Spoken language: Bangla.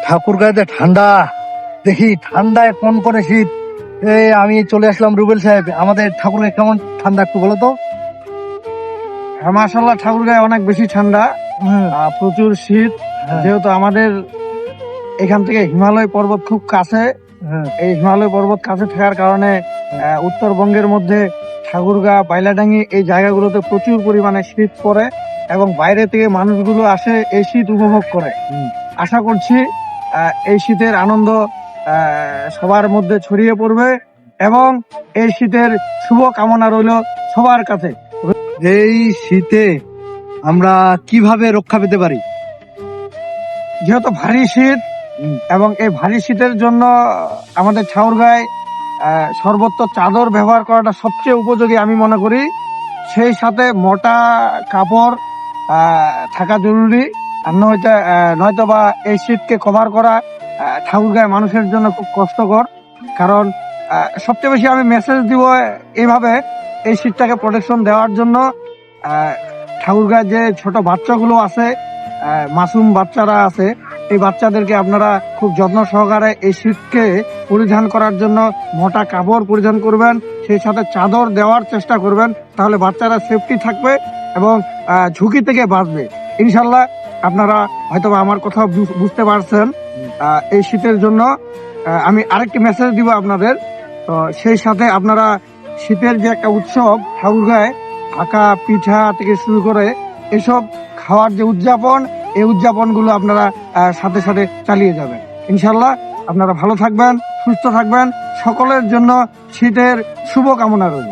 ঠাকুর গায়ে ঠান্ডা, দেখি ঠান্ডায় কোন কোন শীত। এই আমি চলে আসলাম রুবেল সাহেব, আমাদের ঠাকুর গায়ে কেমন ঠান্ডা একটু বলো তো। মাশাআল্লাহ ঠাকুর গায়ে অনেক বেশি ঠান্ডা, প্রচুর শীত। যেহেতু আমাদের এখান থেকে হিমালয় পর্বত খুব কাছে, এই হিমালয় পর্বত কাছে থাকার কারণে উত্তরবঙ্গের মধ্যে ঠাকুরগাঁ, বাইলাডাঙ্গি এই জায়গাগুলোতে প্রচুর পরিমাণে শীত পড়ে এবং বাইরে থেকে মানুষগুলো আসে এই শীত উপভোগ করে। আশা করছি এই শীতের আনন্দ সবার মধ্যে ছড়িয়ে পড়বে এবং এই শীতের শুভ কামনা রইল সবার কাছে। এই শীতে আমরা কিভাবে রক্ষা পেতে পারি? যেহেতু ভারী শীত এবং এই ভারী শীতের জন্য আমাদের ঠাকুরগাঁয় সর্বত্র চাদর ব্যবহার করাটা সবচেয়ে উপযোগী আমি মনে করি। সেই সাথে মোটা কাপড় থাকা জরুরি, আর নয়তো বা এই শীতকে কভার করা ঠাকুরগাঁয় মানুষের জন্য খুব কষ্টকর। কারণ সবচেয়ে বেশি আমি মেসেজ দিব এইভাবে, এই শীতটাকে প্রোটেকশন দেওয়ার জন্য ঠাকুরগাঁয় যে ছোট বাচ্চাগুলো আছে, মাসুম বাচ্চারা আছে, এই বাচ্চাদেরকে আপনারা খুব যত্ন সহকারে এই শীতকে পরিধান করার জন্য মোটা কাপড় পরিধান করবেন, সেই সাথে চাদর দেওয়ার চেষ্টা করবেন, তাহলে বাচ্চারা সেফটি থাকবে এবং ঝুঁকি থেকে বাঁচবে ইনশাল্লাহ। আপনারা হয়তো আমার কথা বুঝতে পারছেন। এই শীতের জন্য আমি আরেকটি মেসেজ দিব আপনাদের। তো সেই সাথে আপনারা শীতের যে একটা উৎসব ঠাকুরগাঁয়, আঁকা পিঠা থেকে শুরু করে এসব খাওয়ার যে উদযাপন, এই উদযাপনগুলো আপনারা সাথে সাথে চালিয়ে যাবেন ইনশাল্লাহ। আপনারা ভালো থাকবেন, সুস্থ থাকবেন, সকলের জন্য শীতের শুভ কামনা রইল।